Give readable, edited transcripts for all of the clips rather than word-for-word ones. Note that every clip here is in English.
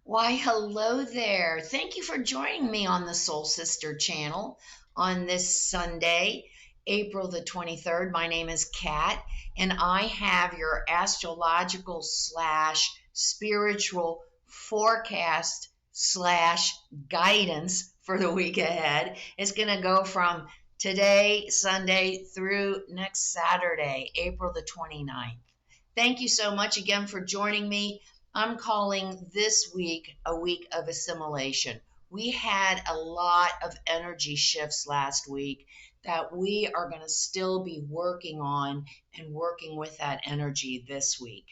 Why, hello there. Thank you for joining me on the Soul Sister channel on this Sunday, April the 23rd. My name is Kat, and I have your astrological slash spiritual forecast slash guidance for the week ahead. It's going to go from today, Sunday, through next Saturday, April the 29th. Thank you so much again for joining me. I'm calling this week a week of assimilation. We had a lot of energy shifts last week that we are going to still be working on and working with that energy this week.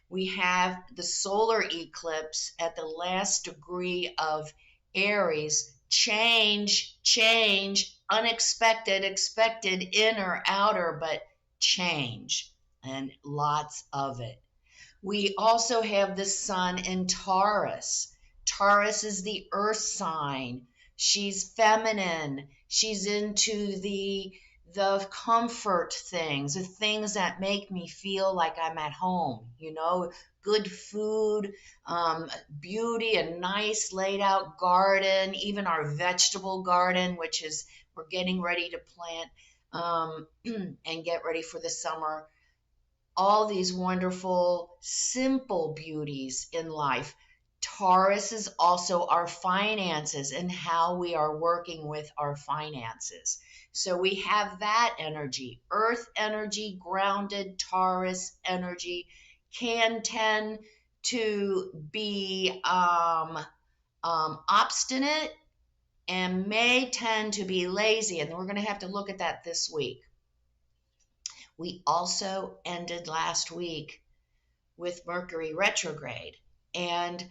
We have the solar eclipse at the last degree of Aries. Change, unexpected, expected, inner, outer, but change, and lots of it. We also have the sun in Taurus. Taurus is the earth sign. She's feminine. She's into the comfort things, the things that make me feel like I'm at home, good food, beauty, a nice laid out garden, even our vegetable garden, which is we're getting ready to plant and get ready for the summer. All these wonderful, simple beauties in life. Taurus is also our finances and how we are working with our finances. So we have that energy, earth energy, grounded Taurus energy can tend to be obstinate and may tend to be lazy. And we're going to have to look at that this week. We also ended last week with Mercury Retrograde. And,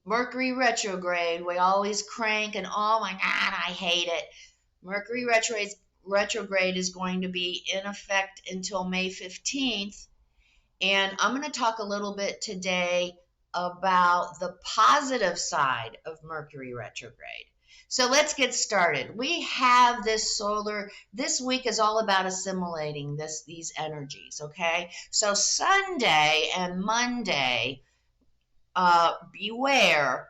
Mercury Retrograde, we always crank and, oh my God, I hate it. Mercury Retrograde is going to be in effect until May 15th. And I'm going to talk a little bit today about the positive side of Mercury Retrograde. So let's get started. We have this week is all about assimilating these energies, okay? So Sunday and Monday, beware,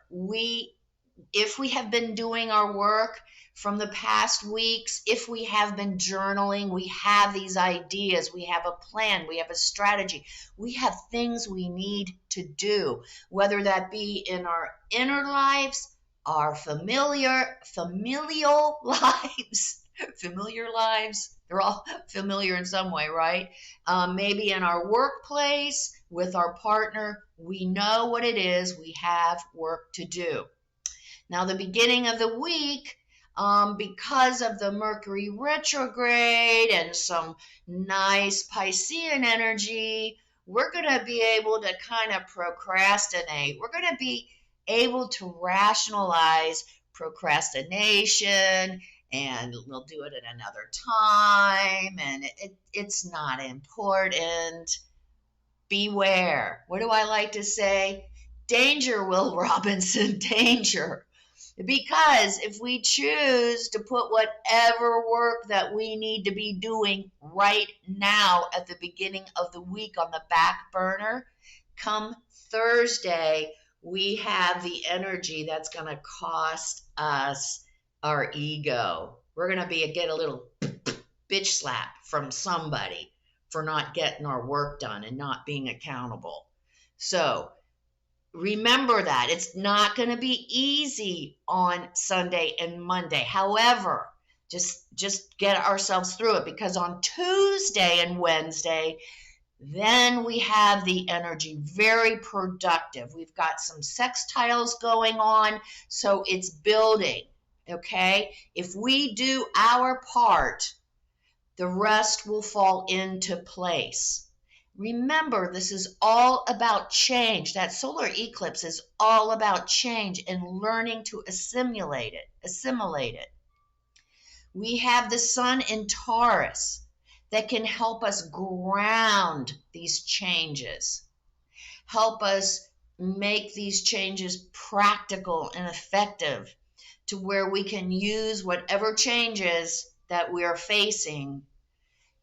if we have been doing our work from the past weeks, if we have been journaling, we have these ideas, we have a plan, we have a strategy, we have things we need to do, whether that be in our inner lives, our familial lives, they're all familiar in some way, right? Maybe in our workplace, with our partner, we know what it is, we have work to do. Now, the beginning of the week, because of the Mercury retrograde and some nice Piscean energy, we're going to be able to kind of procrastinate. We're going to be able to rationalize procrastination, and we'll do it at another time, and it's not important. Beware. What do I like to say? Danger, Will Robinson, danger. Because if we choose to put whatever work that we need to be doing right now at the beginning of the week on the back burner, come Thursday, we have the energy that's going to cost us our ego. We're going to get a little bitch slap from somebody for not getting our work done and not being accountable. So remember that. It's not going to be easy on Sunday and Monday. However, just get ourselves through it, because on Tuesday and Wednesday, then we have the energy very productive. We've got some sextiles going on, so it's building, okay? If we do our part, the rest will fall into place. Remember, this is all about change. That solar eclipse is all about change and learning to assimilate it. We have the sun in Taurus that can help us ground these changes, help us make these changes practical and effective to where we can use whatever changes that we are facing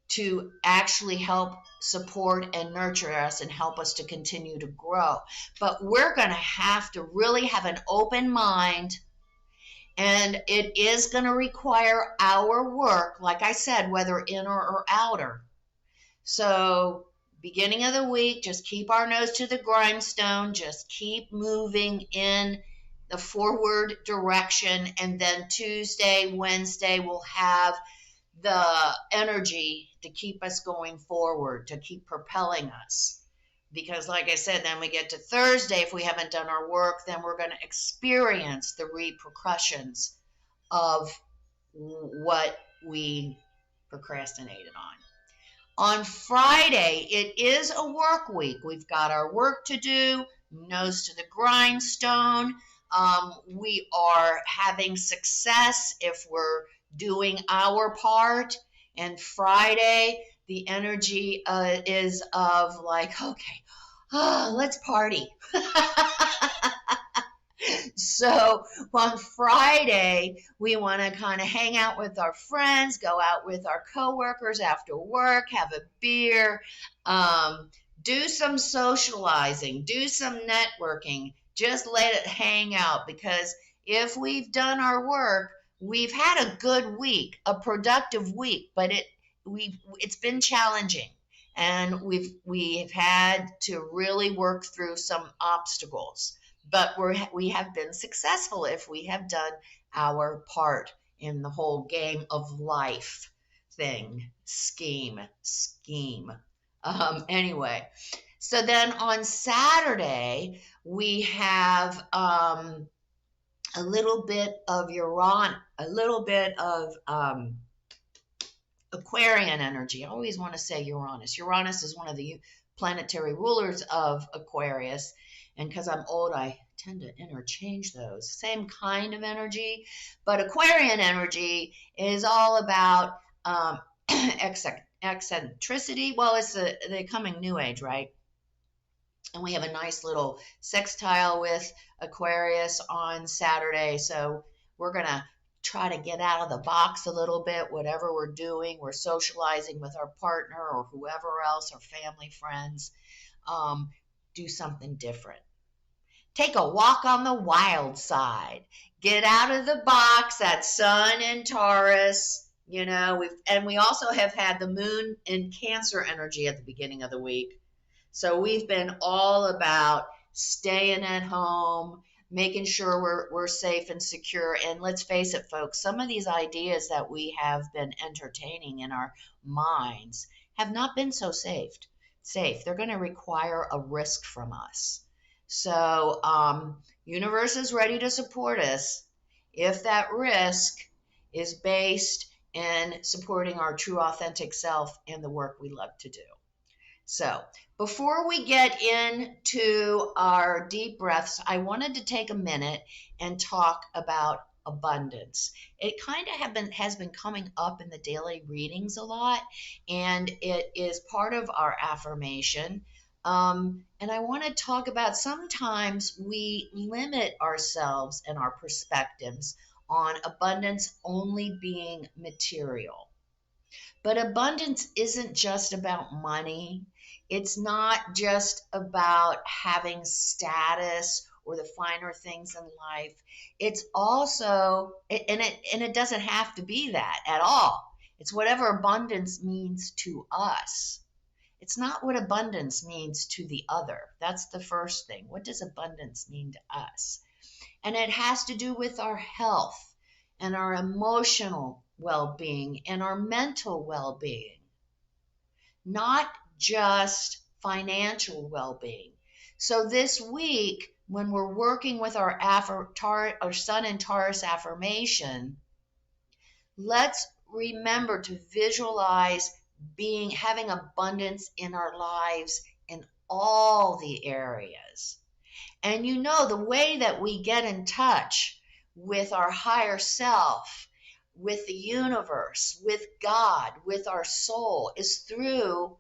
to actually help support and nurture us and help us to continue to grow. But we're going to have to really have an open mind, and it is going to require our work, like I said, whether inner or outer. So, beginning of the week, just keep our nose to the grindstone, just keep moving in the forward direction, and then Tuesday, Wednesday, we'll have the energy to keep us going forward, to keep propelling us. Because, like I said, then we get to Thursday, if we haven't done our work, then we're going to experience the repercussions of what we procrastinated on. On Friday, it is a work week. We've got our work to do, nose to the grindstone. We are having success if we're doing our part. And Friday, the energy is of like, okay, let's party. So on Friday, we want to kind of hang out with our friends, go out with our coworkers after work, have a beer, do some socializing, do some networking, just let it hang out, because if we've done our work, we've had a good week, a productive week, but it's been challenging, and we've had to really work through some obstacles. But we have been successful if we have done our part in the whole game of life scheme. Anyway, so then on Saturday, we have a little bit of Aquarian energy. I always want to say Uranus. Uranus is one of the planetary rulers of Aquarius. And because I'm old, I tend to interchange those. Same kind of energy. But Aquarian energy is all about eccentricity. Well, it's the coming new age, right? And we have a nice little sextile with Aquarius on Saturday. So we're going to try to get out of the box a little bit, whatever we're doing. We're socializing with our partner or whoever else, our family, friends. Do something different. Take a walk on the wild side. Get out of the box. That's Sun in Taurus. And we also have had the moon in Cancer energy at the beginning of the week. So we've been all about staying at home, making sure we're safe and secure. And let's face it, folks, some of these ideas that we have been entertaining in our minds have not been so safe. They're going to require a risk from us. So universe is ready to support us if that risk is based in supporting our true authentic self and the work we love to do. So before we get into our deep breaths, I wanted to take a minute and talk about abundance. It kind of has been coming up in the daily readings a lot, and it is part of our affirmation. And I want to talk about, sometimes we limit ourselves and our perspectives on abundance only being material. But abundance isn't just about money. It's not just about having status or the finer things in life. It's also, and it doesn't have to be that at all. It's whatever abundance means to us. It's not what abundance means to the other. That's the first thing. What does abundance mean to us? And it has to do with our health and our emotional well-being and our mental well-being, not just financial well-being. So this week, when we're working with our Sun in Taurus affirmation, let's remember to visualize having abundance in our lives in all the areas. And the way that we get in touch with our higher self, with the universe, with God, with our soul, is through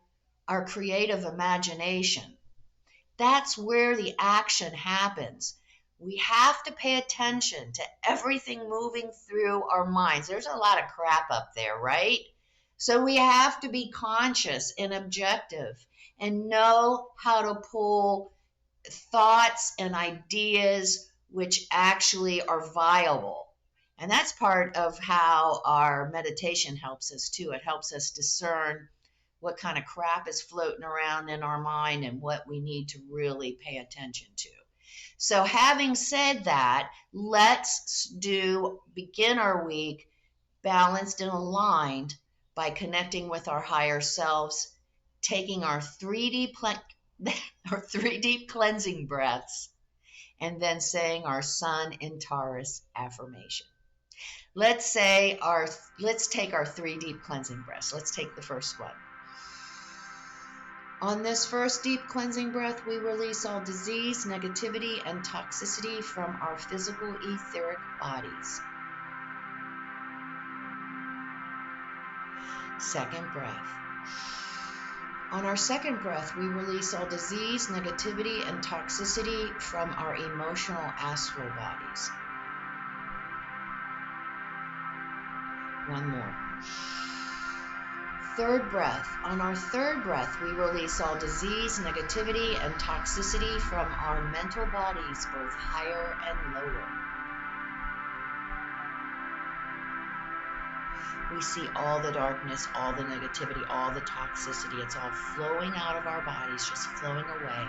our creative imagination. That's where the action happens. We have to pay attention to everything moving through our minds. There's a lot of crap up there, right? So we have to be conscious and objective and know how to pull thoughts and ideas which actually are viable. And that's part of how our meditation helps us too. It helps us discern what kind of crap is floating around in our mind and what we need to really pay attention to. So having said that, let's begin our week balanced and aligned by connecting with our higher selves, taking our 3D our 3D cleansing breaths, and then saying our Sun in Taurus affirmation. Let's take our 3 deep cleansing breaths. Let's take the first one. On this first deep cleansing breath, we release all disease, negativity, and toxicity from our physical etheric bodies. Second breath. On our second breath, we release all disease, negativity, and toxicity from our emotional astral bodies. One more. Third breath. On our third breath, we release all disease, negativity, and toxicity from our mental bodies, both higher and lower. We see all the darkness, all the negativity, all the toxicity. It's all flowing out of our bodies, just flowing away.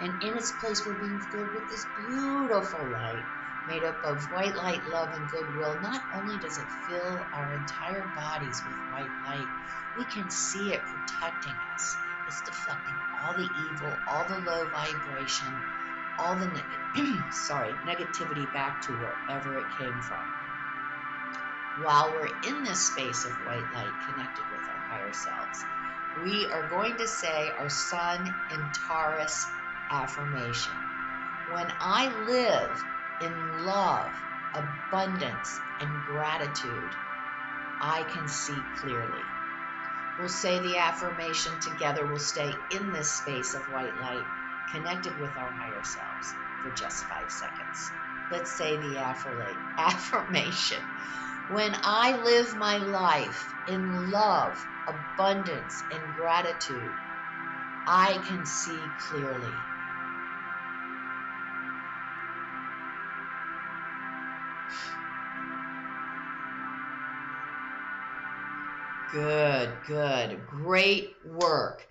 And in its place, we're being filled with this beautiful light made up of white light, love, and goodwill. Not only does it fill our entire bodies with white light, we can see it protecting us. It's deflecting all the evil, all the low vibration, all the negativity back to wherever it came from. While we're in this space of white light connected with our higher selves, we are going to say our Sun in Taurus affirmation. When I live in love, abundance, and gratitude, I can see clearly. We'll say the affirmation together. We'll stay in this space of white light, connected with our higher selves for just 5 seconds. Let's say the affirmation. When I live my life in love, abundance, and gratitude, I can see clearly. Good, good. Great work.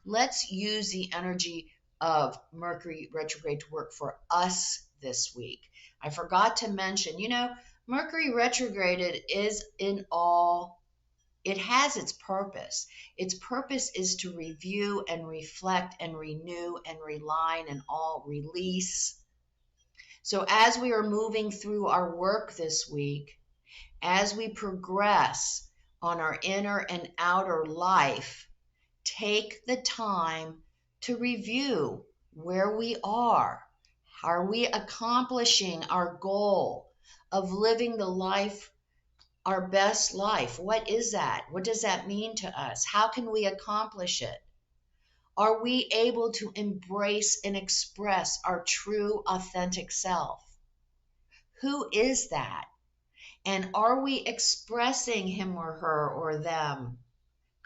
Let's use the energy of Mercury retrograde to work for us this week. I forgot to mention, Mercury retrograde it has its purpose. Its purpose is to review and reflect and renew and realign and all release. So as we are moving through our work this week, as we progress on our inner and outer life, take the time to review where we are. Are we accomplishing our goal of living the life, our best life? What is that? What does that mean to us? How can we accomplish it? Are we able to embrace and express our true, authentic self? Who is that? And are we expressing him or her or them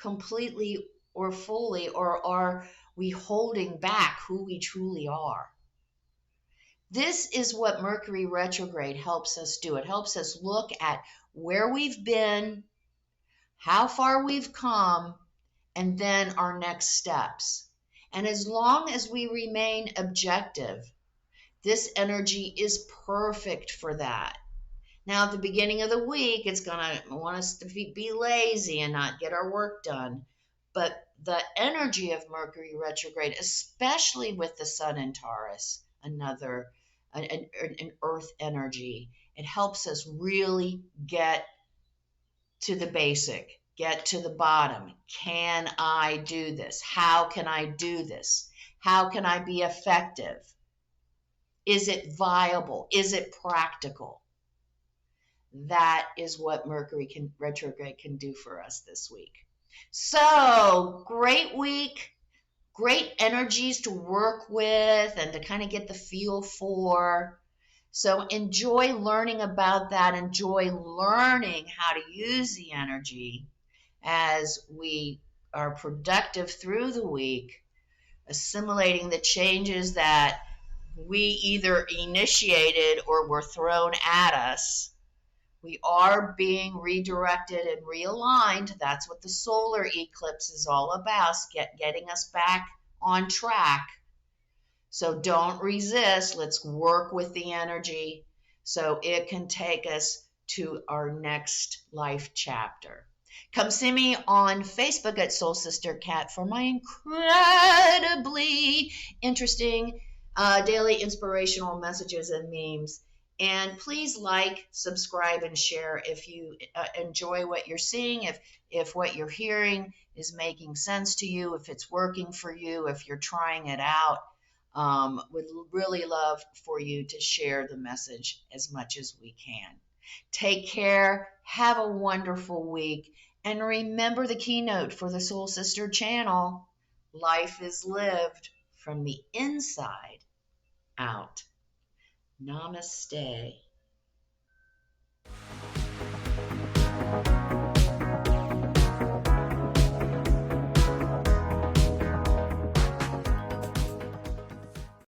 completely or fully, or are we holding back who we truly are? This is what Mercury retrograde helps us do. It helps us look at where we've been, how far we've come, and then our next steps. And as long as we remain objective, this energy is perfect for that. Now, at the beginning of the week, it's going to want us to be lazy and not get our work done. But the energy of Mercury retrograde, especially with the Sun in Taurus, an earth energy, it helps us really get to the basic, get to the bottom. Can I do this? How can I do this? How can I be effective? Is it viable? Is it practical? That is what Mercury retrograde can do for us this week. So, great week, great energies to work with and to kind of get the feel for. So enjoy learning about that. Enjoy learning how to use the energy. as we are productive through the week, assimilating the changes that we either initiated or were thrown at us. We are being redirected and realigned. That's what the solar eclipse is all about, getting us back on track. So don't resist. Let's work with the energy so it can take us to our next life chapter. Come see me on Facebook at Soul Sister Cat for my incredibly interesting daily inspirational messages and memes. And please like, subscribe, and share if you enjoy what you're seeing, if what you're hearing is making sense to you, if it's working for you, if you're trying it out. Would really love for you to share the message as much as we can. Take care. Have a wonderful week. And remember the keynote for the Soul Sister channel. Life is lived from the inside out. Namaste.